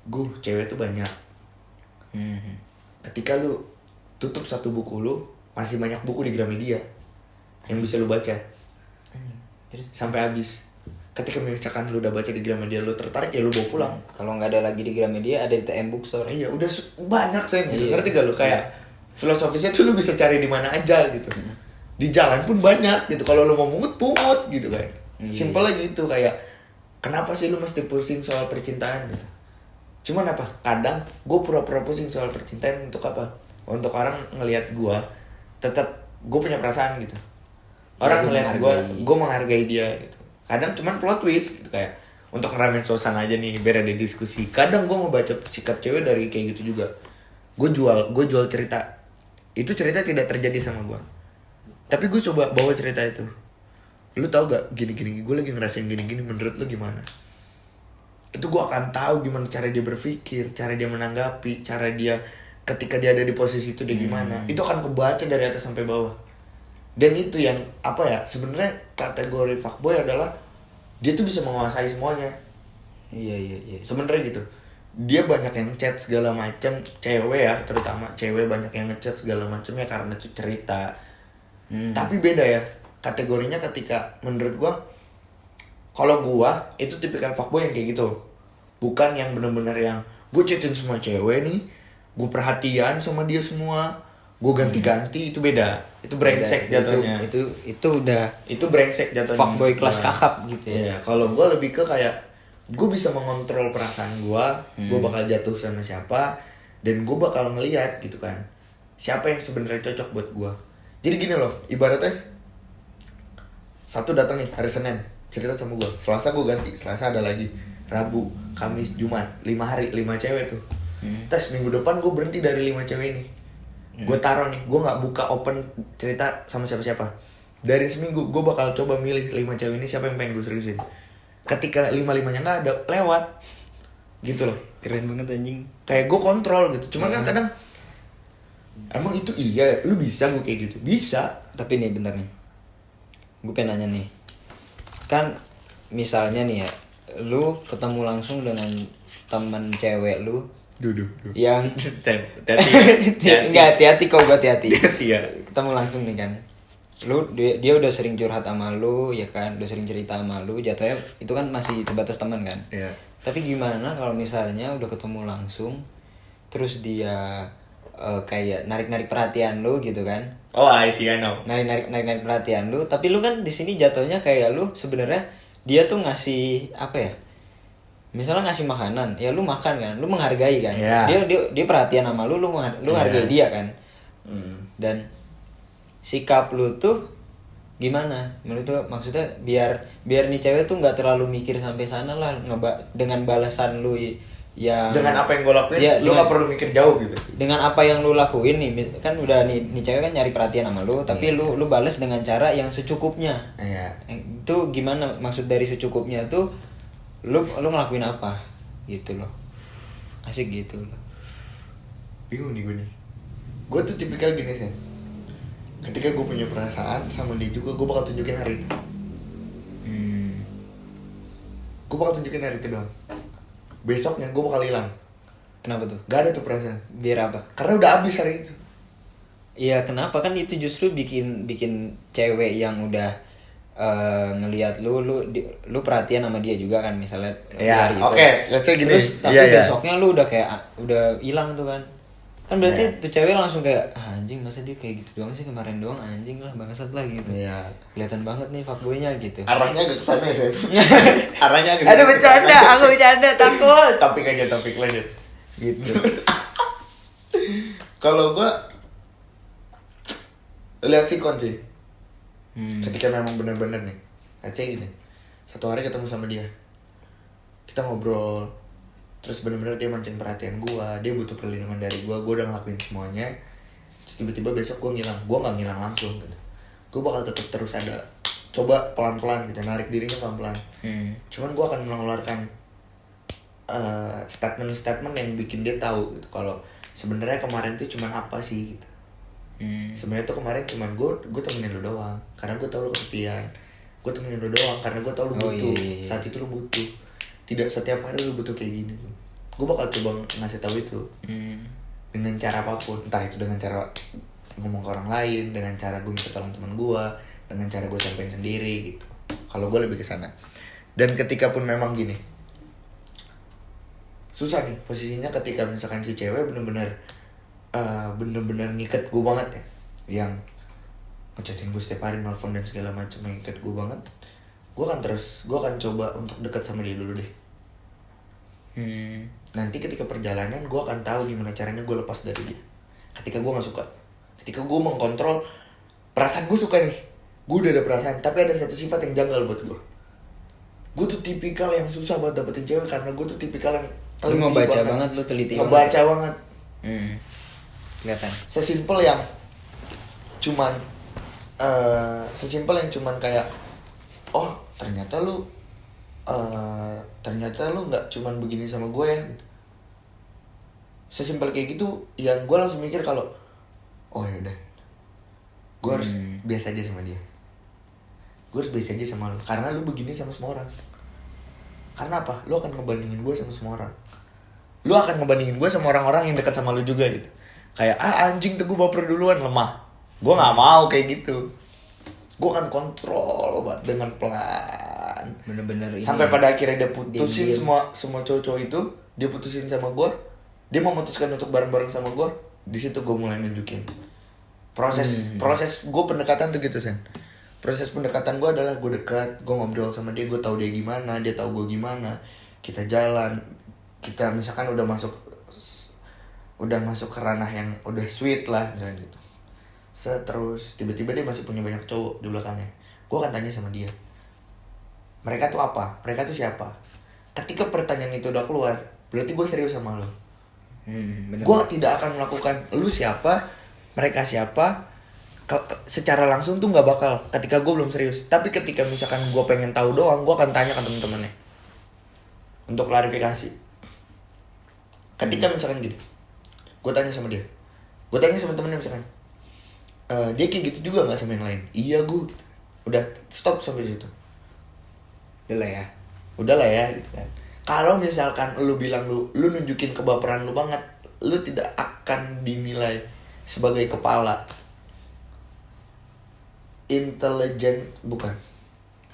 gue cewek tuh banyak. Ketika lu tutup satu buku lu, masih banyak buku di Gramedia yang bisa lu baca sampai habis. Ketika misalkan lu udah baca di Gramedia, lu tertarik ya lu bawa pulang. Kalau nggak ada lagi di Gramedia, ada di TM Bookstore. Iya udah banyak Sam gitu. Iya. Ngerti gak lu kayak filosofisnya tuh lu bisa cari di mana aja gitu. Di jalan pun banyak gitu. Kalau lu mau pungut gitu kan. Simpel aja gitu kayak kenapa sih lu mesti pusing soal percintaan gitu. Cuman apa? Kadang gue pura-pura pusing soal percintaan untuk apa? Untuk orang ngelihat gue tetap gue punya perasaan gitu. Orang ngelihat gue menghargai dia gitu. Kadang cuman plot twist gitu kayak untuk ngeramein suasana aja nih biar ada diskusi. Kadang gue ngebaca sikap cewek dari kayak gitu juga. Gue jual cerita. Itu cerita tidak terjadi sama gue. Tapi gue coba bawa cerita itu. Lu tau gak gini-gini, gue lagi ngerasain gini-gini, menurut lu gimana? Itu gue akan tahu gimana cara dia berpikir, cara dia menanggapi, cara dia ketika dia ada di posisi itu dia gimana. Itu akan kebaca dari atas sampai bawah. Dan itu yang apa ya, sebenarnya kategori fuckboy adalah dia tuh bisa menguasai semuanya. Iya. Sebenarnya gitu. Dia banyak yang chat segala macam, cewek ya, terutama cewek banyak yang ngechat segala macam ya karena itu cerita. Tapi beda ya kategorinya ketika menurut gua, kalau gua itu tipikal fuckboy yang kayak gitu. Bukan yang bener-bener yang gue chatin semua cewek nih, gue perhatian sama dia semua, gue ganti-ganti, itu beda. Itu brengsek jatuhnya. Itu udah Itu brengsek jatuhnya. fuckboy kelas kakap gitu ya. Iya, kalau gue lebih ke kayak gue bisa mengontrol perasaan gue bakal jatuh sama siapa, dan gue bakal ngelihat gitu kan siapa yang sebenarnya cocok buat gue. Jadi gini loh, ibaratnya satu datang nih hari Senin cerita sama gue, Selasa gue ganti, Selasa ada lagi, Rabu, Kamis, Jumat, 5 hari 5 cewek tuh. Terus minggu depan gue berhenti dari 5 cewek ini. Gue taruh nih, gue nggak buka open cerita sama siapa-siapa. Dari seminggu gue bakal coba milih 5 cewek ini siapa yang pengen gue seriusin. Ketika 5-5-nya nggak ada, lewat gitu loh. Keren banget anjing. Kayak gue kontrol gitu. Cuman kan kadang emang itu iya, lu bisa gue kayak gitu? Bisa. Tapi nih bentar nih, gue pengen nanya nih, kan misalnya nih ya, lu ketemu langsung dengan teman cewek lu Duh. yang Hati-hati. enggak, hati-hati kok, gue hati-hati. Hati-hati ya. Ketemu langsung nih kan, dia udah sering curhat sama lu ya kan, udah sering cerita sama lu, jatuhnya itu kan masih sebatas teman kan. Iya. Tapi gimana kalau misalnya udah ketemu langsung terus dia kayak narik perhatian lu gitu kan, Oh, I see, I know. narik perhatian lu, tapi lu kan di sini jatuhnya kayak lu sebenarnya dia tuh ngasih apa ya, misalnya ngasih makanan ya lu makan kan, lu menghargai kan. Yeah. Dia perhatian sama lu hargai dia kan. Dan sikap lu tuh gimana menurut tuh, maksudnya biar nih cewek tuh nggak terlalu mikir sampai sana lah, dengan balasan lu yang Dengan apa yang gue lakuin, ya, lu nggak perlu mikir jauh gitu. dengan apa yang lu lakuin nih, kan udah nih cewek kan nyari perhatian sama lu, tapi lu bales dengan cara yang secukupnya. Iya. Itu gimana maksud dari secukupnya tuh, lu ngelakuin apa gitu loh, asik gitu loh. Bingung nih gue nih. Gue tuh tipikal gini sih. Ketika gue punya perasaan sama dia juga, gue bakal tunjukin hari itu. Gue bakal tunjukin hari itu doang. Besoknya gue bakal hilang. Kenapa tuh? Gak ada tuh perasaan. Biar apa? Karena udah habis hari itu. Iya, kenapa? Kan itu justru bikin cewek yang udah ngelihat lu perhatian sama dia juga kan, misalnya Iya, hari itu. oke, let's say gini. Terus tapi Iya. besoknya lu udah kayak udah hilang tuh kan. Kan berarti tuh cewek langsung kayak anjing, masa dia kayak gitu doang sih, kemarin doang anjing lah, bangsat lah gitu. Iya. Kelihatan banget nih fuckboy-nya gitu. Arahnya agak kesana ya, Sen. Arahnya agak Aduh bercanda, aku bercanda, takut. Topik aja, topik lanjut. Gitu. Kalau gue lihat sikon sih. Ketika memang bener-bener nih, let's say gini, satu hari ketemu sama dia, kita ngobrol, terus bener-bener dia mancing perhatian gue, dia butuh perlindungan dari gue udah ngelakuin semuanya, terus tiba-tiba besok gue ngilang. Gue nggak ngilang langsung gitu, gue bakal tetap terus ada, coba pelan-pelan gitu, narik dirinya pelan-pelan. Cuman gue akan mengeluarkan statement-statement yang bikin dia tahu gitu, kalau sebenarnya kemarin tuh cuman apa sih gitu. Sebenarnya tuh kemarin cuman gue temenin lu doang karena gue tau lu kesepian. Gue temenin lu doang karena gue tau lu butuh. Iya. Saat itu lu butuh. Tidak setiap hari lu butuh kayak gini tuh. Gue bakal coba ngasih tahu itu dengan cara apapun, entah itu dengan cara ngomong ke orang lain, dengan cara gue minta tolong teman gue, dengan cara gue sampein sendiri gitu. Kalau gue lebih ke sana. Dan ketika pun memang gini, susah nih posisinya ketika misalkan si cewek bener-bener ngikat gue banget ya, yang ngechatin gue setiap hari, nelfon dan segala macam, yang ngikat gue banget, gue akan coba untuk dekat sama dia dulu deh. Nanti ketika perjalanan gue akan tahu gimana caranya gue lepas dari dia. Ketika gue nggak suka, ketika gue mengkontrol perasaan gue, suka nih, gue udah ada perasaan, tapi ada satu sifat yang janggal buat gue. Gue tuh tipikal yang susah buat dapetin cewek karena gue tuh tipikal yang Lu mau baca banget, lu teliti banget. Ngebaca banget. Kelihatan. Sesimpel yang cuman kayak, oh ternyata lu nggak cuman begini sama gue ya gitu. Sesimpel kayak gitu yang gue langsung mikir kalau oh yaudah, gue harus biasa aja sama dia, gue harus biasa aja sama lu karena lu begini sama semua orang. Karena apa? Lu akan ngebandingin gue sama semua orang. Lu akan ngebandingin gue sama orang-orang yang dekat sama lu juga gitu. Kayak anjing tuh gue baper duluan, lemah. Gue nggak mau kayak gitu. Gue akan kontrol dengan pelan. Bener-bener ini. Sampai pada akhirnya dia putusin Diem-diem. semua cowok-cowok itu, dia putusin sama gue. Dia memutuskan untuk bareng-bareng sama gue. Di situ gue mulai nunjukin. Proses gue pendekatan tuh gitu, Sen. Proses pendekatan gue adalah gue dekat, gue ngobrol sama dia, gue tahu dia gimana, dia tahu gue gimana. kita jalan, kita misalkan udah masuk ke ranah yang udah sweet lah misalnya gitu. Terus tiba-tiba dia masih punya banyak cowok di belakangnya. Gue akan tanya sama dia, mereka tuh apa? Mereka tuh siapa? Ketika pertanyaan itu udah keluar, berarti gue serius sama lo. Gue tidak akan melakukan lu siapa, mereka siapa secara langsung tuh nggak bakal. Ketika gue belum serius. Tapi ketika misalkan gue pengen tahu doang, gue akan tanya ke temen-temennya untuk klarifikasi. Ketika misalkan gini, gue tanya sama dia, gue tanya sama temennya misalkan, dia kayak gitu juga nggak sama yang lain? Iya gue. Udah stop sampai di situ. Udah lah ya gitu kan. Kalau misalkan lu bilang lu nunjukin kebaperan lu banget, lu tidak akan dinilai sebagai kepala. Intelijen bukan.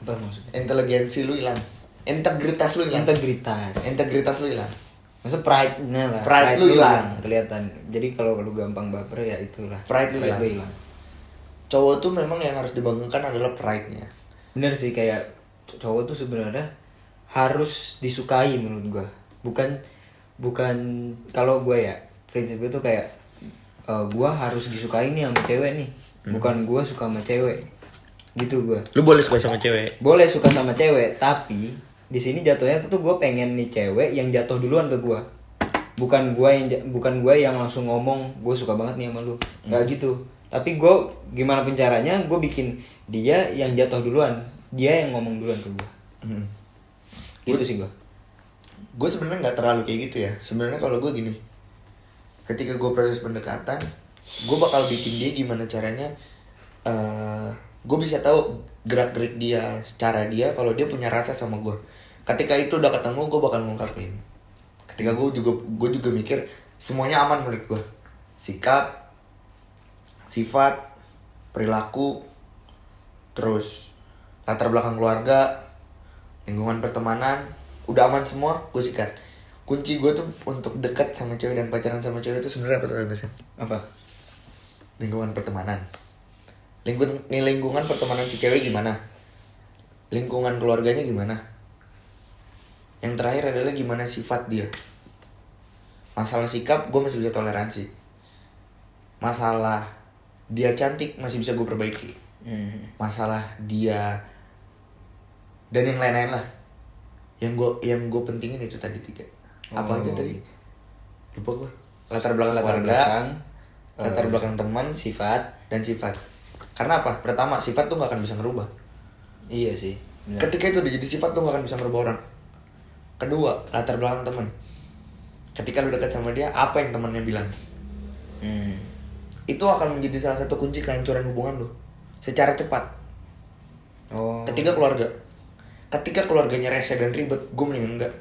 Apa maksudnya? Inteligensi lu hilang. Integritas lu hilang. Integritas lu hilang. Maksudnya pride-nya lah. Pride lu hilang. Kelihatan. Jadi kalau lu gampang baper ya itulah. Pride lu hilang. Cowok tuh memang yang harus dibanggakan adalah pride-nya. Bener sih, kayak cowok tuh sebenarnya harus disukai menurut gua. Bukan kalau gua ya, prinsip itu kayak gua harus disukai nih sama cewek nih. Bukan gua suka sama cewek. Gitu gua. Lu boleh suka sama cewek. Boleh suka sama cewek, tapi di sini jatuhnya tuh gua pengen nih cewek yang jatuh duluan ke gua. Bukan gua yang langsung ngomong gua suka banget nih sama lu. Enggak gitu. Tapi gue gimana pun caranya gue bikin dia yang jatuh duluan, dia yang ngomong duluan ke gue. Gitu sih gue. Gue sebenarnya nggak terlalu kayak gitu ya. Sebenarnya kalau gue gini, ketika gue proses pendekatan, gue bakal bikin dia gimana caranya. Gue bisa tahu gerak-gerik dia, cara dia kalau dia punya rasa sama gue. Ketika itu udah ketemu, gue bakal ngungkapin. Ketika gue juga mikir semuanya aman menurut gue. Sikap, sifat, perilaku, terus latar belakang keluarga, lingkungan pertemanan, udah aman semua, gue sikat. Kunci gue tuh untuk dekat sama cewek dan pacaran sama cewek itu sebenarnya apa tuh guys? Apa? Lingkungan pertemanan. Lingkungan pertemanan si cewek gimana? Lingkungan keluarganya gimana? Yang terakhir adalah gimana sifat dia. Masalah sikap gue masih bisa toleransi. Masalah dia cantik masih bisa gue perbaiki. Masalah dia dan yang lain-lain lah. Yang gue pentingin itu tadi 3. Apa aja tadi? Lupa gue. Latar belakang keluarga, latar belakang teman, sifat dan sifat. Karena apa? Pertama, sifat tuh gak akan bisa ngerubah. Iya sih. Bener. Ketika itu udah jadi sifat tuh gak akan bisa ngerubah orang. Kedua, latar belakang teman. Ketika lu dekat sama dia, apa yang temannya bilang? Itu akan menjadi salah satu kunci kehancuran hubungan lu secara cepat. Ketiga, keluarga. Ketika keluarganya rese dan ribet, gue mendingan enggak.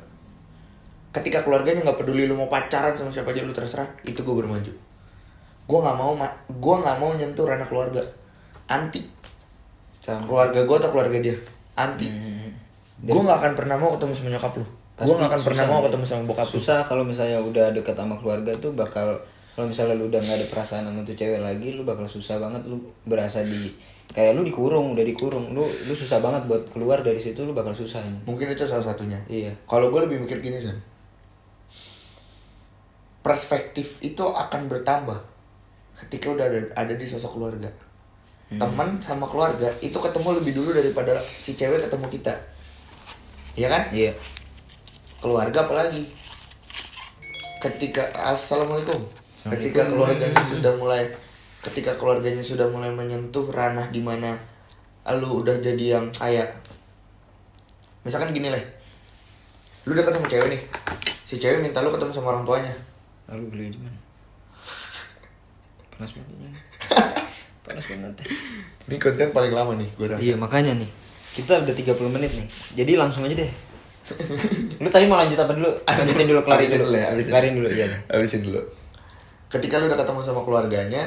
Ketika keluarganya nggak peduli lu mau pacaran sama siapa aja lu terserah, itu gue baru maju. Gue nggak mau nyentuh ranah keluarga. Anti. Keluarga gue atau keluarga dia, anti. Gue nggak akan pernah mau ketemu sama nyokap lu. Gue nggak akan pernah mau ketemu sama bokap lu. Susah kalau misalnya udah deket sama keluarga tuh bakal. Kalau misalnya lu udah gak ada perasaan sama tuh cewek lagi, lu bakal susah banget. Lu berasa kayak lu udah dikurung. Lu susah banget buat keluar dari situ, lu bakal susah. Mungkin itu salah satunya. Iya. Kalau gue lebih mikir gini San, perspektif itu akan bertambah ketika udah ada di sosok keluarga. Teman sama keluarga itu ketemu lebih dulu daripada si cewek ketemu kita. Iya kan? Iya. Keluarga apalagi. Ketika assalamualaikum. Ketika keluarganya sudah mulai menyentuh ranah di mana lu udah jadi yang kayak, misalkan gini lah, lu dekat sama cewek nih, si cewek minta lu ketemu sama orang tuanya. Lalu geli juga. Panas banget. Panas banget. Ini konten paling lama nih gue rasa. Iya makanya nih, kita udah 30 menit nih, jadi langsung aja deh. Lu tadi mau lanjut apa dulu? Lanjutin dulu, kelarin dulu. Kelarin dulu, iya. Habisin dulu. Ketika lu udah ketemu sama keluarganya,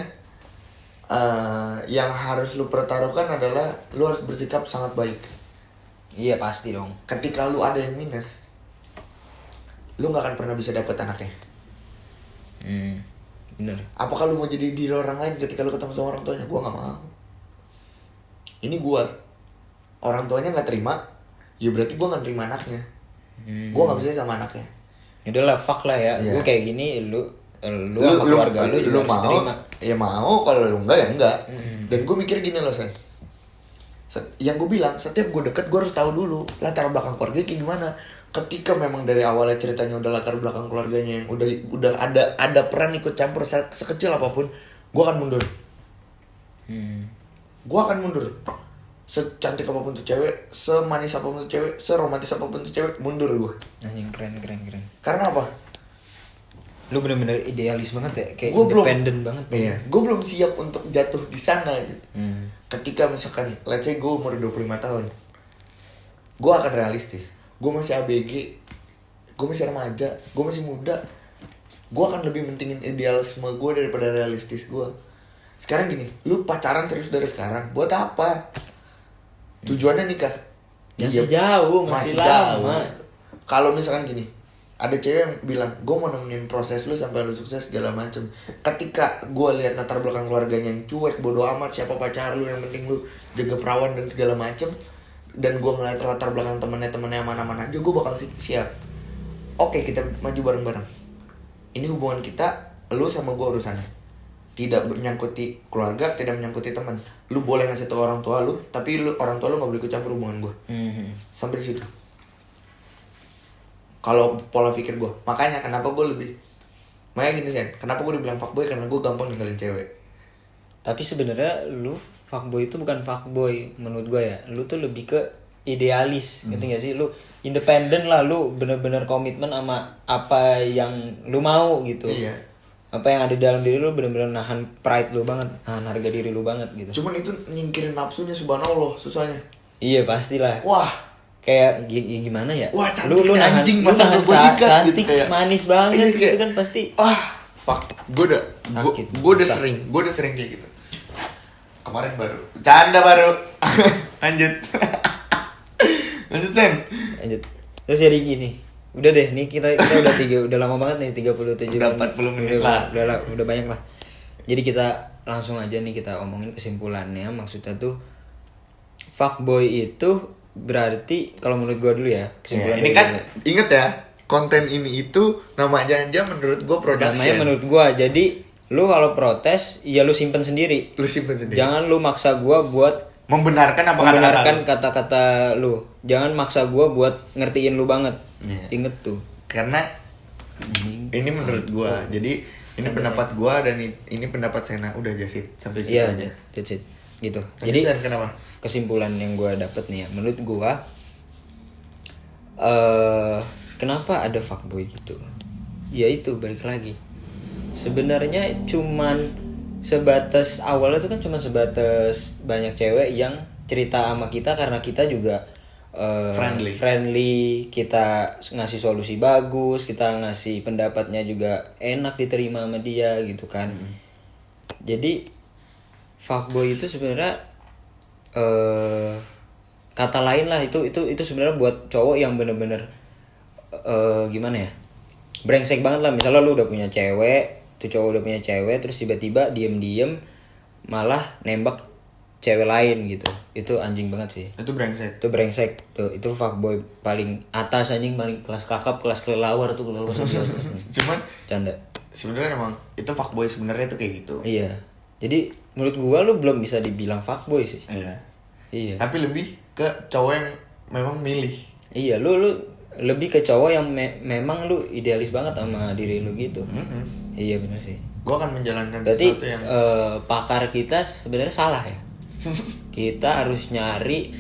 yang harus lu pertaruhkan adalah lu harus bersikap sangat baik. Iya pasti dong. Ketika lu ada yang minus, lu nggak akan pernah bisa dapet anaknya. Bener. Apakah lu mau jadi diri orang lain ketika lu ketemu sama orang tuanya? Gua nggak mau. Ini gua, orang tuanya nggak terima, ya berarti gua nggak terima anaknya. Gue nggak bisa sama anaknya. Udah lah, fuck lah ya. Iya. Gue kayak gini, lu sama keluarga lu juga harus mau terima. ya mau, kalau lu enggak ya enggak. Dan gue mikir gini loh Sen, yang gue bilang setiap gue deket gue harus tahu dulu latar belakang keluarga kayak gimana. Ketika memang dari awalnya ceritanya udah latar belakang keluarganya yang udah ada peran ikut campur sekecil apapun, gue akan mundur. Gue akan mundur. Secantik apapun tuh cewek, semanis apapun tuh cewek, seromantis apapun tuh cewek, mundur gue. Anjing, keren. Karena apa? Lu bener-bener idealis banget ya, kayak Gua independen banget. Iya, gue belum siap untuk jatuh di sana gitu. Ketika misalkan, let's say gue umur 25 tahun, gue akan realistis. Gue masih ABG, gue masih remaja, gue masih muda. Gue akan lebih mentingin idealisme gue daripada realistis gue. Sekarang gini, lu pacaran serius dari sekarang, buat apa? Tujuannya nikah? Masih jauh, masih lama. Kalau misalkan gini, ada cewek yang bilang, gue mau nemenin proses lu sampai lu sukses segala macem. Ketika gue lihat latar belakang keluarganya yang cuek, bodo amat siapa pacar lu, yang penting lu jaga perawan dan segala macem. Dan gue ngeliat latar belakang temennya mana-mana aja, gue bakal siap. Oke, kita maju bareng-bareng. Ini hubungan kita, lu sama gue urusannya. Tidak menyangkuti keluarga, tidak menyangkuti teman. Lu boleh ngasih tau orang tua lu, tapi orang tua lu gak boleh ikut campur hubungan gue. Sampai di situ. Kalau pola pikir gue, makanya kenapa gue lebih, makanya gini Sen, kenapa gue dibilang fuckboy, karena gue gampang ninggalin cewek. Tapi sebenarnya lu fuckboy itu bukan fuckboy menurut gue ya. Lu tuh lebih ke idealis, ngerti gak sih? Lu independen lah, lu bener-bener komitmen sama apa yang lu mau gitu. Iya. Apa yang ada di dalam diri lu bener-bener nahan pride lu banget, nahan harga diri lu banget gitu. Cuman itu nyingkirin nafsunya, subhanallah, susahnya. Iya pastilah. Wah, kayak gimana ya? Wah, cantik lu nih, anjing, masa nahan gua sikat cantik, gitu, kayak, manis banget iya, gitu kayak, kan pasti. Fuck, gue Sakit. udah sering kayak gitu. Kemarin canda baru. Lanjut Sen. Lanjut. Terus jadi gini. Udah deh, nih kita udah lama banget nih, 37 Udah 40 menit lah. Udah banyak lah. Jadi kita langsung aja nih kita omongin kesimpulannya. Maksudnya tuh fuckboy itu berarti kalau menurut gua dulu ya, kesimpulan Ini kan inget ya, konten ini itu namanya aja menurut gua production. namanya menurut gua. Jadi lu kalau protes ya lu simpen sendiri. Lu simpen sendiri. Jangan lu maksa gua buat membenarkan kata-kata lu. Jangan maksa gua buat ngertiin lu banget. Inget tuh. Karena ini menurut gua. Jadi ini pendapat gua dan ini pendapat Sena. Udah Jasid sampai situ aja. That's it. Gitu. Jadi Jadi kenapa? kesimpulan yang gua dapet nih ya, menurut gua kenapa ada fuckboy gitu? Ya itu balik lagi. Sebenarnya cuman sebatas awalnya tuh kan cuma sebatas banyak cewek yang cerita sama kita karena kita juga friendly, kita ngasih solusi bagus, kita ngasih pendapatnya juga enak diterima sama dia gitu kan. Jadi fuckboy itu sebenarnya kata lain lah, itu sebenarnya buat cowok yang bener-bener gimana ya, brengsek banget lah. Misalnya lu udah punya cewek, tuh cowok udah punya cewek, terus tiba-tiba diem-diem malah nembak cewek lain gitu. Itu anjing banget sih. Itu brengsek. Tuh, itu fuckboy paling atas anjing, paling kelas kakap, kelas kelelawar tuh, kelelawar di atas. Cuman canda. Sebenarnya emang itu fuckboy sebenarnya tuh kayak gitu. Iya. Jadi menurut gua lu belum bisa dibilang fuckboy sih. Iya. Tapi lebih ke cowok yang memang milih. Iya, lu lebih ke cowok yang memang lu idealis banget sama diri lu gitu. Iya benar sih. Gua akan menjalankan Berarti sesuatu yang pakar kita sebenarnya salah ya. Kita harus nyari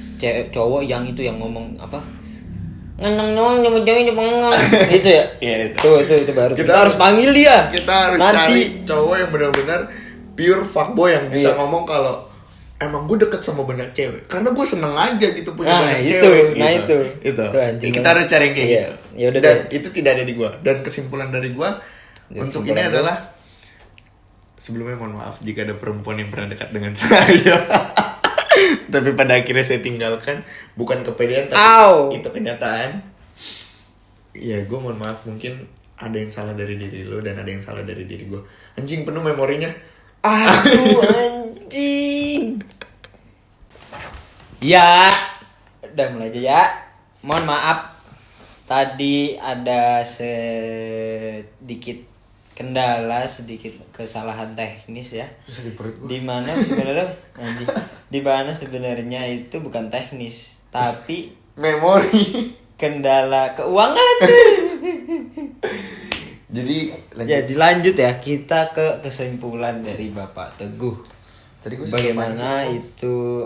cowok yang itu, yang ngomong apa? Ngeneng doang sama cewek bengong. Gitu ya? Iya, itu. Itu baru. Kita harus panggil dia. Kita harus cari cowok yang benar-benar pure fuckboy yang bisa ngomong kalau emang gue deket sama banyak cewek karena gue seneng aja gitu punya banyak cewek gitu. Itu kita harus cari yang kayak gitu. Yaudah, dan itu tidak ada di gue. Dan kesimpulan dari gue untuk ini adalah, sebelumnya mohon maaf jika ada perempuan yang pernah dekat dengan saya tapi pada akhirnya saya tinggalkan, bukan kepedean tapi itu kenyataan. Ya gue mohon maaf, mungkin ada yang salah dari diri lo dan ada yang salah dari diri gue. Anjing, penuh memorinya. Aduh anjing. Ya, udah mulai aja ya. Mohon maaf tadi ada sedikit kendala, sedikit kesalahan teknis ya. Sakit perut gue. Di mana sebenarnya itu bukan teknis, tapi Memori. kendala keuangan. Jadi lanjut ya, kita ke kesimpulan dari Bapak Teguh. tadi gue Bagaimana itu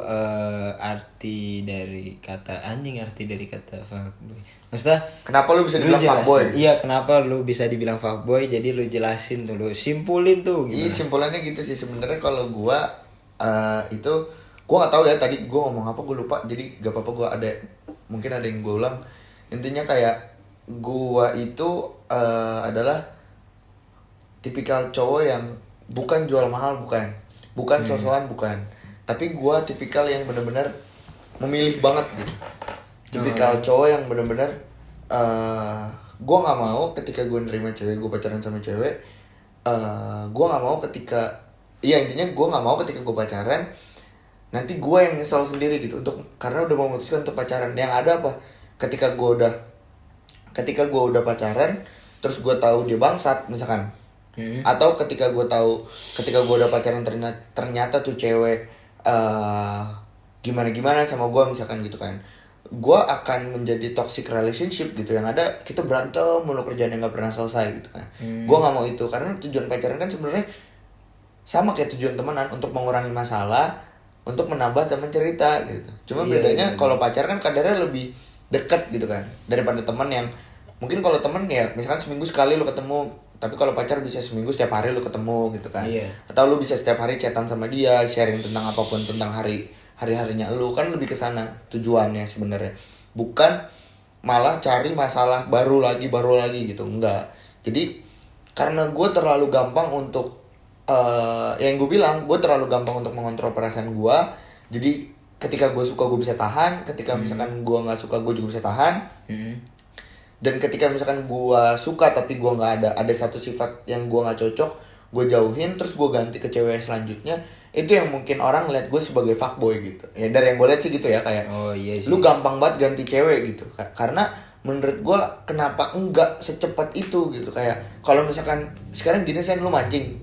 arti dari kata fuckboy? Maksudnya kenapa lu bisa dibilang jelasin. fuckboy? Iya, kenapa lu bisa dibilang fuckboy? Jadi lu jelasin tuh, lu simpulin tuh Iya, gimana? simpulannya gitu sih sebenarnya. Kalau gua itu gua nggak tahu ya tadi gua ngomong apa, gua lupa. Jadi gak apa-apa, gua mungkin ada yang gua ulang. Intinya kayak gua itu adalah tipikal cowok yang bukan jual mahal, bukan sosokan, bukan. Tapi gua tipikal yang benar-benar memilih banget gitu. Tipikal cowok yang benar-benar gue nggak mau ketika gue nerima cewek, gue pacaran sama cewek, gue nggak mau ketika, intinya gue nggak mau ketika gue pacaran nanti gue yang nyesal sendiri gitu, karena udah memutuskan untuk pacaran. Yang ada apa, ketika gue udah pacaran terus gue tahu dia bangsat misalkan, atau ketika gue udah pacaran ternyata tuh cewek gimana sama gue misalkan gitu kan, gue akan menjadi toxic relationship gitu. Yang ada kita berantem mulu, kerjaan yang nggak pernah selesai gitu kan. Gue nggak mau itu, karena tujuan pacaran kan sebenarnya sama kayak tujuan temenan, untuk mengurangi masalah, untuk menambah teman cerita gitu. Cuma bedanya kalau pacaran kan kadarnya lebih deket gitu kan, daripada teman yang mungkin kalau temen ya misalkan seminggu sekali lu ketemu, tapi kalau pacar bisa seminggu setiap hari lu ketemu gitu kan. Atau lu bisa setiap hari chatan sama dia, sharing tentang apapun, tentang hari-harinya lu, kan lebih ke sana tujuannya sebenarnya. Bukan malah cari masalah baru lagi gitu, enggak. Jadi karena gue terlalu gampang untuk yang gue bilang, gue terlalu gampang untuk mengontrol perasaan gue. Jadi ketika gue suka gue bisa tahan, ketika misalkan gue nggak suka gue juga bisa tahan. Dan ketika misalkan gue suka tapi gue nggak ada satu sifat yang gue nggak cocok, gue jauhin, terus gue ganti ke cewek selanjutnya. Itu yang mungkin orang lihat gue sebagai fuckboy gitu ya, dari yang gue lihat sih gitu ya, kayak lu gampang banget ganti cewek gitu. Karena menurut gue kenapa enggak secepat itu gitu. Kayak kalau misalkan sekarang gini, lu mancing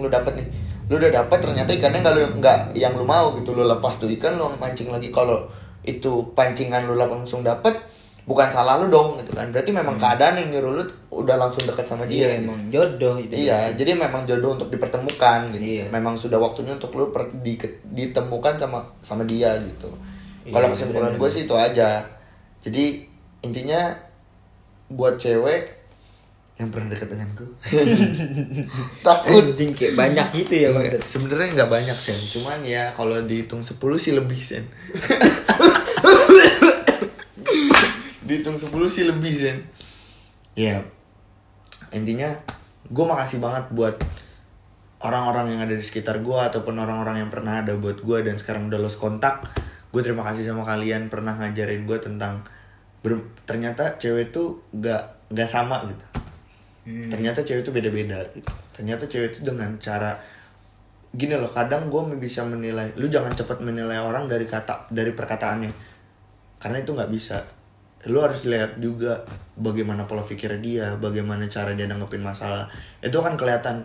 lu dapet nih, lu udah dapet, ternyata ikannya nggak yang lu mau gitu, lu lepas tuh ikan, lu mancing lagi, kalau itu pancingan lu langsung dapet, bukan salah lu dong gitu kan. Berarti memang keadaan yang nyuruh lu udah langsung dekat sama dia. Emang jodoh itu. Iya, jadi memang jodoh untuk dipertemukan gitu. Memang sudah waktunya untuk lu ditemukan sama dia gitu. Kalau kesimpulan gue sih itu aja. Jadi intinya buat cewek yang pernah dekat dengan gue takut Anjing, kayak banyak gitu ya Bang. sebenarnya nggak banyak Sen, cuman ya kalau dihitung 10 sih lebih Sen. Dihitung 10 sih lebih Sen. Ya intinya gue makasih banget buat orang-orang yang ada di sekitar gue, ataupun orang-orang yang pernah ada buat gue dan sekarang udah lost kontak. Gue terima kasih sama kalian pernah ngajarin gue tentang ternyata cewek tuh nggak sama gitu. Ternyata cewek tuh beda-beda gitu. Ternyata cewek tuh dengan cara gini loh, kadang gue bisa menilai, lu jangan cepat menilai orang dari perkataannya, karena itu nggak bisa. Lu harus lihat juga bagaimana pola pikir dia, bagaimana cara dia nanggepin masalah. Itu kan kelihatan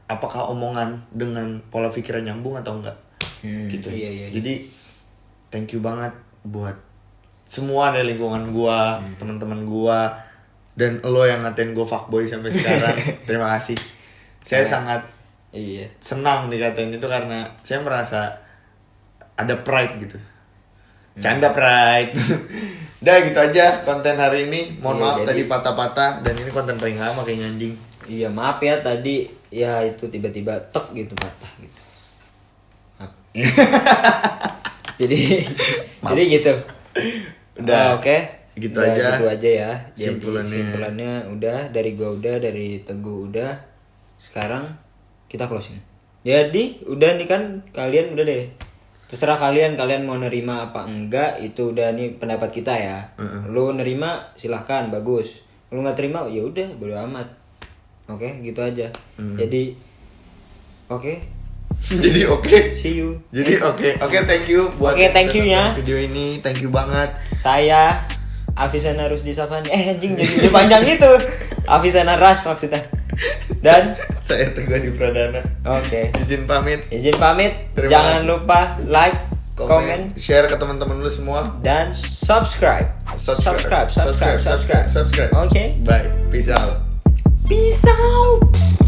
apakah omongan dengan pola pikirnya nyambung atau enggak. Gitu. Iya. Jadi thank you banget buat semua dari lingkungan gua, teman-teman gua, dan lo yang ngatain gua fuckboy sampai sekarang. Terima kasih. Saya sangat senang dikatain itu, karena saya merasa ada pride gitu. Canda pride. Udah gitu aja konten hari ini. Mohon maaf tadi patah-patah, dan ini konten paling lama kayaknya anjing. Iya, maaf ya tadi ya itu tiba-tiba tek gitu patah gitu. Maaf. jadi gitu. Udah. Oke. Gitu Udah aja. Gitu aja ya. Jadi Simpulannya. simpulannya udah, dari gua udah, dari Teguh udah. Sekarang kita closing. Jadi udah nih kan, kalian udah deh. Terserah kalian mau nerima apa enggak, itu udah nih pendapat kita ya. Lu nerima silahkan, bagus. Lu nggak terima ya udah, bodo amat. Oke, gitu aja. Jadi oke. Jadi oke. See you. Jadi oke, thank you buat Oke, thank you ya. video ini, thank you banget. Saya Avicenna Rusdi Safandi. Anjing jadi panjang gitu. Avicenna Ras maksudnya. Dan Saya Teguh Adi Pradana. oke. Izin pamit. Terima Jangan kasih. lupa like, komen, Share ke teman-teman lu semua. dan subscribe. Subscribe. Subscribe. Oke. Bye. Peace out. Peace out.